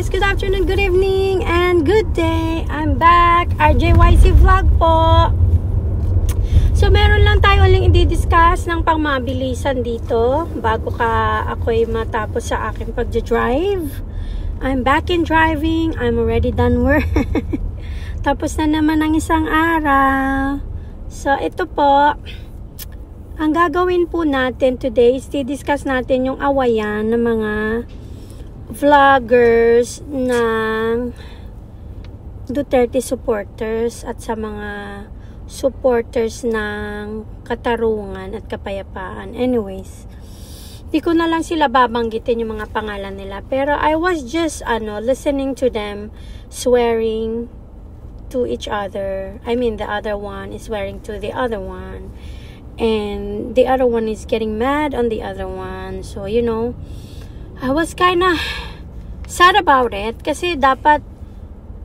guys, good afternoon, good evening, and good day. I'm back, RJYC Vlog po. So meron lang tayo uling i-discuss ng pangmabilisan dito bago ako'y matapos sa aking pagja-drive. I'm back in driving, I'm already done work. Tapos na naman ang isang araw. So ito po, ang gagawin po natin today is i-discuss natin yung awayan ng mga vloggers ng Duterte supporters at sa mga supporters ng katarungan at kapayapaan. Anyways, di ko na lang sila babanggitin yung mga pangalan nila, pero I was just listening to them swearing to each other. I mean, the other one is swearing to the other one, and the other one is getting mad on the other one. So you know, I was kinda sad about it kasi dapat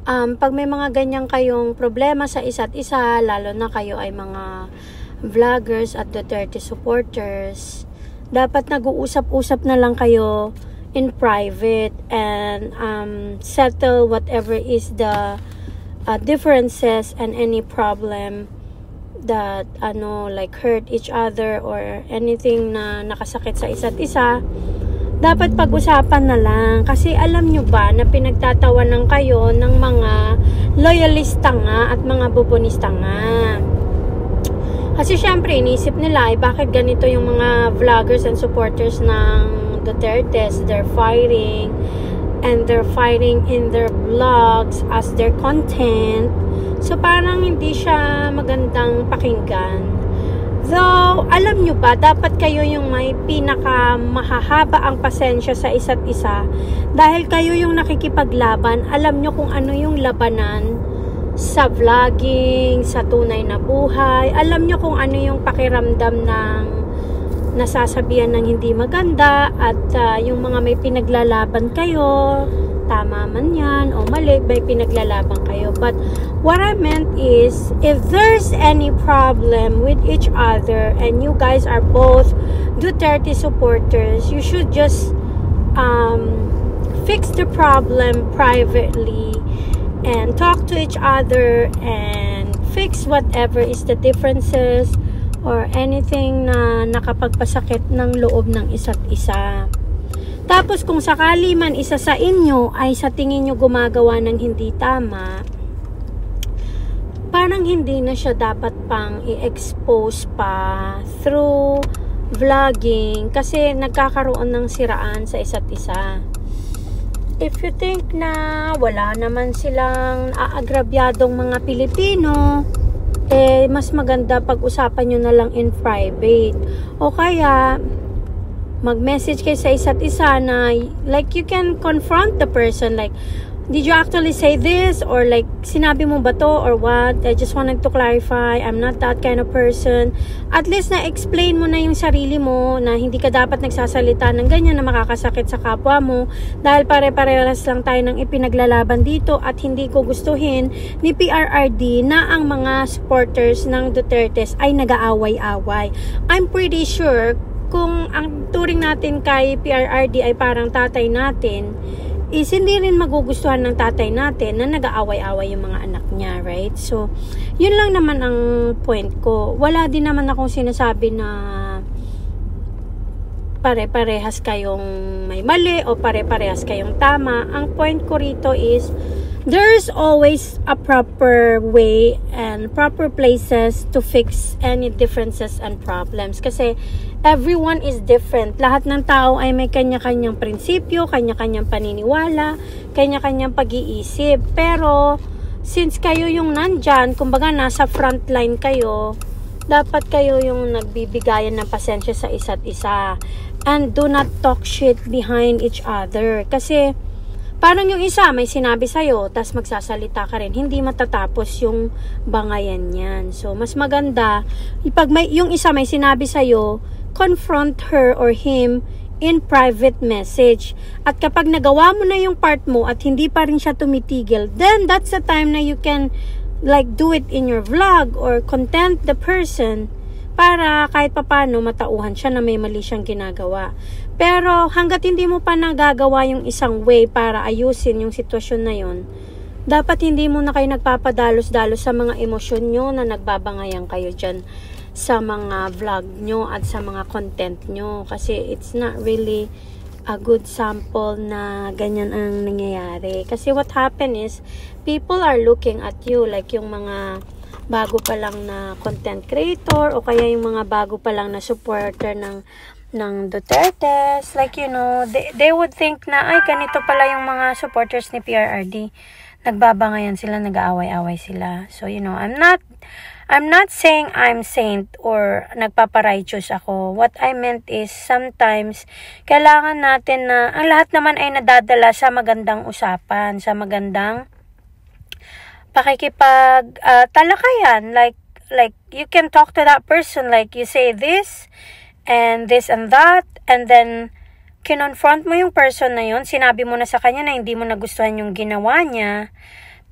pag may mga ganyan kayong problema sa isa't isa, lalo na kayo ay mga vloggers at Duterte supporters, dapat nag-uusap-usap na lang kayo in private and settle whatever is the differences and any problem that like hurt each other or anything na nakasakit sa isa't isa. Dapat pag-usapan na lang. Kasi alam nyo ba na pinagtatawanan kayo ng mga loyalista nga at mga bubonista nga. Kasi syempre, inisip nila, bakit ganito yung mga vloggers and supporters ng Dutertes? They're fighting, and they're fighting in their vlogs as their content. So parang hindi siya magandang pakinggan. Though, alam nyo ba, dapat kayo yung may pinaka mahahaba ang pasensya sa isa't isa. Dahil kayo yung nakikipaglaban, alam nyo kung ano yung labanan sa vlogging, sa tunay na buhay. Alam nyo kung ano yung pakiramdam ng nasasabihan ng hindi maganda at yung mga may pinaglalaban kayo, tama man yan o mali, may pinaglalaban kayo. But what I meant is, if there's any problem with each other and you guys are both Duterte supporters, you should just fix the problem privately and talk to each other and fix whatever is the differences or anything na nakapagpasakit ng loob ng isa't isa. Tapos kung sakali man isa sa inyo ay sa tingin nyo gumagawa ng hindi tama, parang hindi na siya dapat pang i-expose pa through vlogging kasi nagkakaroon ng siraan sa isa't isa. If you think na wala naman silang aagrabyadong mga Pilipino, mas maganda pag-usapan nyo na lang in private. O kaya mag-message kayo sa isa't isa na like you can confront the person like, did you actually say this? Or like, sinabi mo ba to? Or what? I just wanted to clarify. I'm not that kind of person. At least na-explain mo na yung sarili mo na hindi ka dapat nagsasalita ng ganyan na makakasakit sa kapwa mo dahil pare-parehas lang tayo ng ipinaglalaban dito at hindi ko gustuhin ni PRRD na ang mga supporters ng Dutertes ay nag-aaway-away. I'm pretty sure kung ang turing natin kay PRRD ay parang tatay natin, is hindi rin magugustuhan ng tatay natin na nag-aaway-away yung mga anak niya, right? So, yun lang naman ang point ko. Wala din naman akong sinasabi na pare-parehas kayong may mali o pare-parehas kayong tama. Ang point ko rito is, there's always a proper way and proper places to fix any differences and problems. Kasi everyone is different. Lahat ng tao ay may kanya-kanyang prinsipyo, kanya-kanyang paniniwala, kanya-kanyang pag-iisip. Pero, since kayo yung nandyan, kumbaga nasa frontline kayo, dapat kayo yung nagbibigayan ng pasensya sa isa't isa. And do not talk shit behind each other. Kasi, parang yung isa may sinabi sa'yo, tas magsasalita ka rin, hindi matatapos yung bangayan yan. So, mas maganda, pag yung isa may sinabi sa'yo, confront her or him in private message. At kapag nagawa mo na yung part mo at hindi pa rin siya tumitigil, then that's the time na you can like do it in your vlog or content the person para kahit papano matauhan siya na may mali siyang ginagawa. Pero hanggat hindi mo pa nagagawa yung isang way para ayusin yung sitwasyon na yun, dapat hindi mo na kayo nagpapadalos-dalos sa mga emosyon nyo na nagbabangayan kayo dyan sa mga vlog nyo at sa mga content nyo. Kasi it's not really a good sample na ganyan ang nangyayari. Kasi what happened is, people are looking at you, like yung mga bago pa lang na content creator o kaya yung mga bago pa lang na supporter ng Dutertes, like you know, they would think na ay ganito pala yung mga supporters ni PRRD, nagbabangayan sila, nag-aaway-away sila. So you know, I'm not saying I'm saint or nagpaparighteous ako. What I meant is sometimes kailangan natin na ang lahat naman ay nadadala sa magandang usapan, sa magandang pakikipag talakayan, like you can talk to that person, like you say this and that, and then kinonfront mo yung person na yun, sinabi mo na sa kanya na hindi mo nagustuhan yung ginawa niya,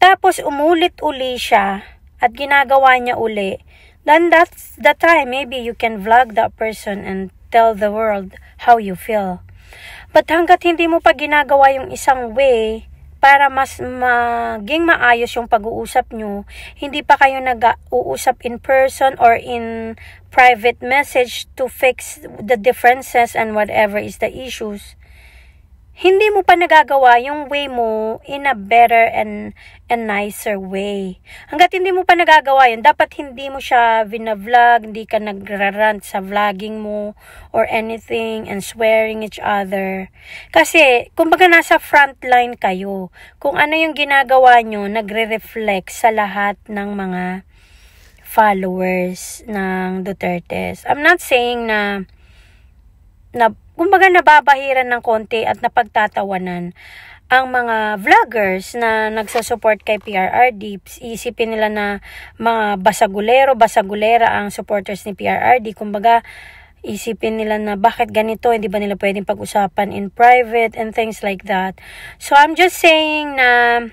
tapos umulit-uli siya at ginagawa niya uli, then that's the time maybe you can vlog that person and tell the world how you feel. But hanggat hindi mo pa ginagawa yung isang way para mas maging maayos yung pag-uusap nyo, hindi pa kayo nag-uusap in person or in private message to fix the differences and whatever is the issues, hindi mo pa nagagawa yung way mo in a better and nicer way. Hanggat hindi mo pa nagagawa yun, dapat hindi mo siya vlog, hindi ka nagrarant sa vlogging mo or anything and swearing each other. Kasi, kumbaga nasa frontline kayo. Kung ano yung ginagawa nyo, nagre-reflect sa lahat ng mga followers ng Dutertes. I'm not saying na kumbaga nababahiran ng konti at napagtatawanan ang mga vloggers na nagsusupport kay PRRD. Isipin nila na mga basagulera ang supporters ni PRRD. Kumbaga, isipin nila na bakit ganito, hindi ba nila pwedeng pag-usapan in private and things like that. So, I'm just saying na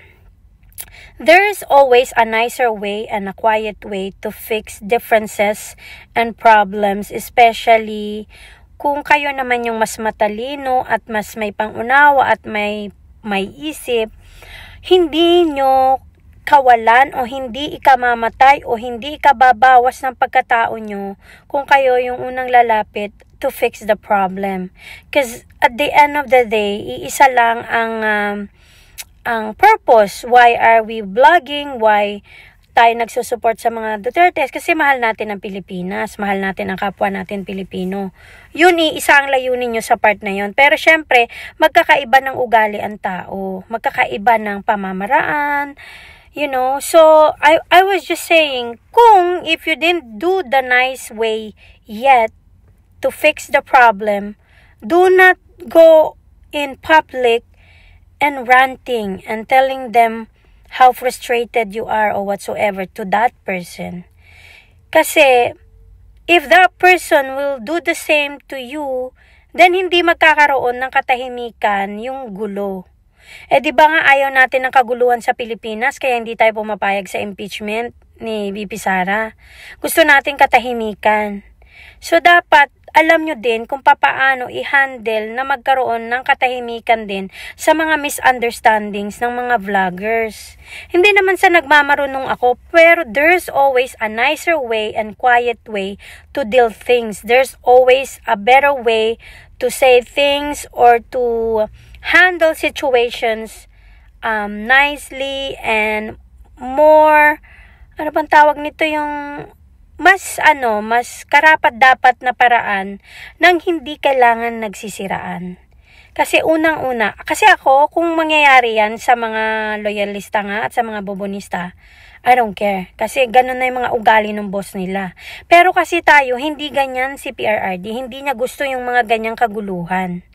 there is always a nicer way and a quiet way to fix differences and problems, especially kung kayo naman yung mas matalino at mas may pangunawa at may isip, hindi nyo kawalan o hindi ikamamatay o hindi ikababawas ng pagkatao nyo kung kayo yung unang lalapit to fix the problem. Because at the end of the day, iisa lang ang purpose. Why are we vlogging? Why tayo nagsusupport sa mga Dutertes? Kasi mahal natin ang Pilipinas, mahal natin ang kapwa natin Pilipino. Yun, isa ang layunin nyo sa part na yun. Pero syempre, magkakaiba ng ugali ang tao, magkakaiba ng pamamaraan, you know. So, I was just saying, kung if you didn't do the nice way yet to fix the problem, do not go in public and ranting and telling them how frustrated you are or whatsoever to that person. Kasi, if that person will do the same to you, then hindi magkakaroon ng katahimikan yung gulo. Di ba nga ayaw natin ng kaguluhan sa Pilipinas, kaya hindi tayo pumapayag sa impeachment ni VP Sara. Gusto natin katahimikan. So, dapat alam nyo din kung papaano i-handle na magkaroon ng katahimikan din sa mga misunderstandings ng mga vloggers. Hindi naman sa nagmamarunong ako, pero there's always a nicer way and quiet way to deal things. There's always a better way to say things or to handle situations nicely and more, ano bang tawag nito, yung mas karapat-dapat na paraan nang hindi kailangan nagsisiraan. Kasi unang-una, kasi ako, kung mangyayari yan sa mga loyalista nga at sa mga bobonista, I don't care. Kasi ganun na yung mga ugali ng boss nila. Pero kasi tayo, hindi ganyan si PRRD. Hindi niya gusto yung mga ganyang kaguluhan.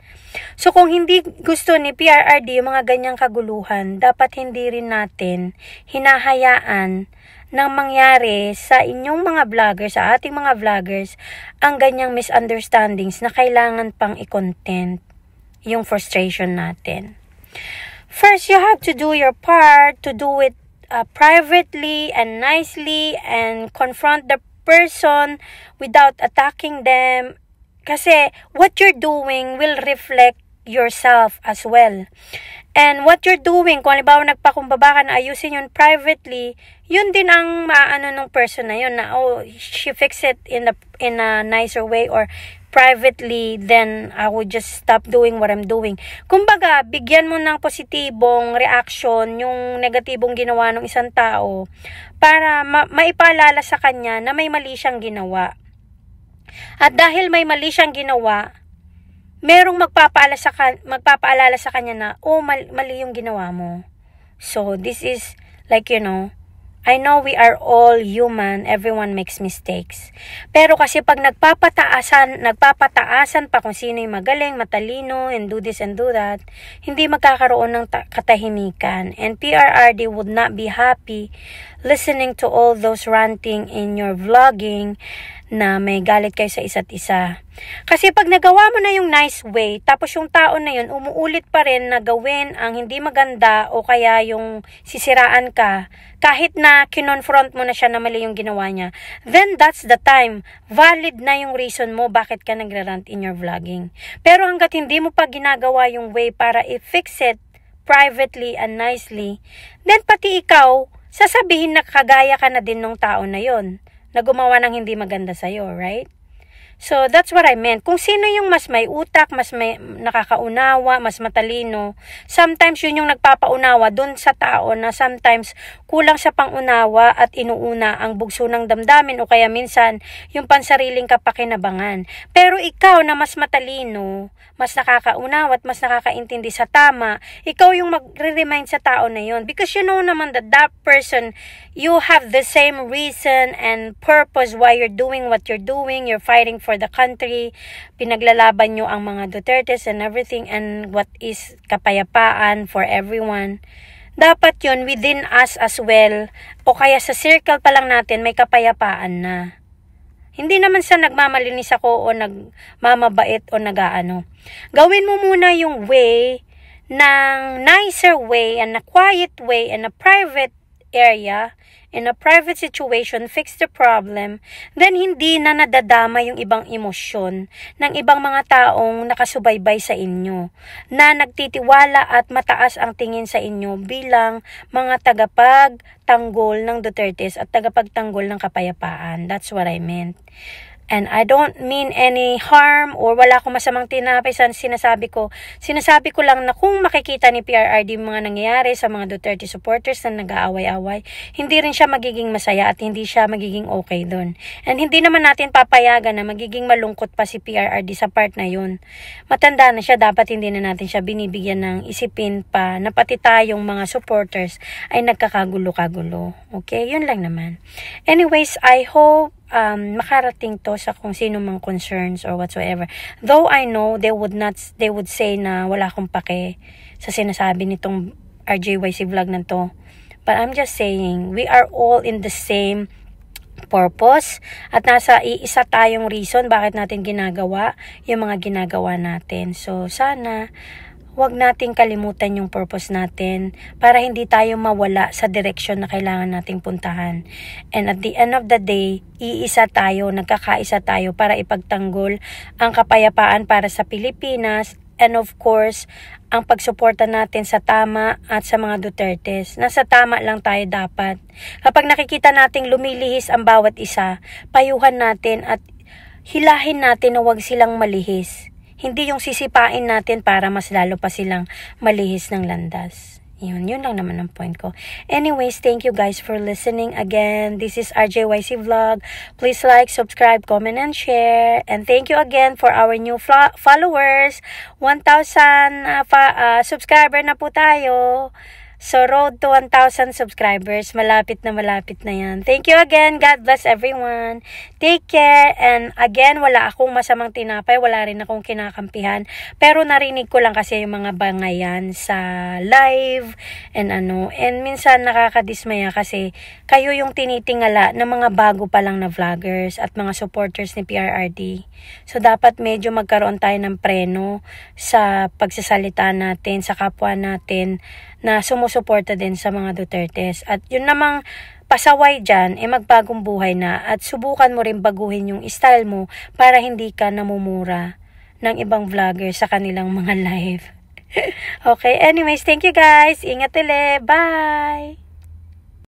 So kung hindi gusto ni PRRD yung mga ganyang kaguluhan, dapat hindi rin natin hinahayaan nang mangyari sa inyong mga vloggers, sa ating mga vloggers, ang ganyang misunderstandings na kailangan pang i-content yung frustration natin. First, you have to do your part, to do it privately and nicely and confront the person without attacking them Kasi what you're doing will reflect yourself as well. And what you're doing, kung halimbawa nagpakumbaba ka na ayusin yun privately, yun din ang maano nung person na yun na, oh, she fixed it in a nicer way or privately, then I would just stop doing what I'm doing. Kumbaga, bigyan mo ng positibong reaction yung negatibong ginawa ng isang tao para maipaalala sa kanya na may mali siyang ginawa. At dahil may mali siyang ginawa, merong magpapaalala sa kanya na, oh, mali yung ginawa mo. So, this is like, I know we are all human, everyone makes mistakes. Pero kasi pag nagpapataasan pa kung sino yung magaling, matalino, and do this and do that, hindi magkakaroon ng katahimikan. And PRRD would not be happy listening to all those ranting in your vlogging na may galit kayo sa isa't isa. Kasi pag nagawa mo na yung nice way, tapos yung tao na yun umuulit pa rin na gawin ang hindi maganda o kaya yung sisiraan ka, kahit na kinonfront mo na siya na mali yung ginawa niya, then that's the time. Valid na yung reason mo bakit ka nagrarant in your vlogging. Pero hanggat hindi mo pa ginagawa yung way para i-fix it privately and nicely, then pati ikaw, sasabihin na kagaya ka na din ng tao na yon na gumawa ng hindi maganda sa'yo, right? So, that's what I meant. Kung sino yung mas may utak, mas may nakakaunawa, mas matalino, sometimes yun yung nagpapaunawa dun sa tao na sometimes kulang sa pangunawa at inuuna ang bugso ng damdamin o kaya minsan yung pansariling kapakinabangan. Pero ikaw na mas matalino, mas nakakaunawa at mas nakakaintindi sa tama, ikaw yung magre-remind sa tao na yun. Because you know naman that that person, you have the same reason and purpose why you're doing what you're doing. You're fighting for the country, pinaglalaban nyo ang mga Dutertes and everything, and what is kapayapaan for everyone. Dapat yun within us as well, o kaya sa circle pa lang natin may kapayapaan na. Hindi naman sa nagmamalinis ako o nagmamabait o nagaano. Gawin mo muna yung way ng nicer way and a quiet way and a private area, in a private situation, fix the problem, then hindi na nadadama yung ibang emosyon ng ibang mga taong nakasubaybay sa inyo, na nagtitiwala at mataas ang tingin sa inyo bilang mga tagapagtanggol ng Dutertes at tagapagtanggol ng kapayapaan. That's what I meant. And I don't mean any harm or wala akong masamang tinapay sa sinasabi ko. Sinasabi ko lang na kung makikita ni PRRD yung mga nangyayari sa mga Duterte supporters na nag-aaway-away, hindi rin siya magiging masaya at hindi siya magiging okay doon. And hindi naman natin papayagan na magiging malungkot pa si PRRD sa part na yun. Matanda na siya, dapat hindi na natin siya binibigyan ng isipin pa na pati tayong mga supporters ay nagkakagulo-kagulo. Okay, yun lang naman. Anyways, I hope makarating to sa kung sino mang concerns or whatsoever. Though I know they would say na wala akong pake sa sinasabi nitong RJYC vlog na to. But I'm just saying, we are all in the same purpose at nasa iisa tayong reason bakit natin ginagawa yung mga ginagawa natin. So, sana huwag nating kalimutan yung purpose natin para hindi tayo mawala sa direksyon na kailangan nating puntahan. And at the end of the day, iisa tayo, nagkakaisa tayo para ipagtanggol ang kapayapaan para sa Pilipinas and of course, ang pagsuporta natin sa tama at sa mga Dutertes. Nasa tama lang tayo dapat. Kapag nakikita nating lumilihis ang bawat isa, payuhan natin at hilahin natin na huwag silang malihis. Hindi yung sisipain natin para mas lalo pa silang malihis ng landas. Yun lang naman ang point ko. Anyways, thank you guys for listening again. This is RJYC Vlog. Please like, subscribe, comment, and share. And thank you again for our new followers. 1,000 subscriber na po tayo. So, road to 1,000 subscribers. Malapit na yan. Thank you again. God bless everyone. Take care. And again, wala akong masamang tinapay. Wala rin akong kinakampihan. Pero narinig ko lang kasi yung mga bangayan sa live. And minsan nakakadismaya kasi kayo yung tinitingala ng mga bago pa lang na vloggers at mga supporters ni PRRD. So, dapat medyo magkaroon tayo ng preno sa pagsasalita natin, sa kapwa natin, na sumusuporta din sa mga Dutertes. At yun namang pasaway dyan, magbagong buhay na at subukan mo rin baguhin yung style mo para hindi ka namumura ng ibang vlogger sa kanilang mga live. Okay, anyways, thank you guys. Ingat ulit. Bye!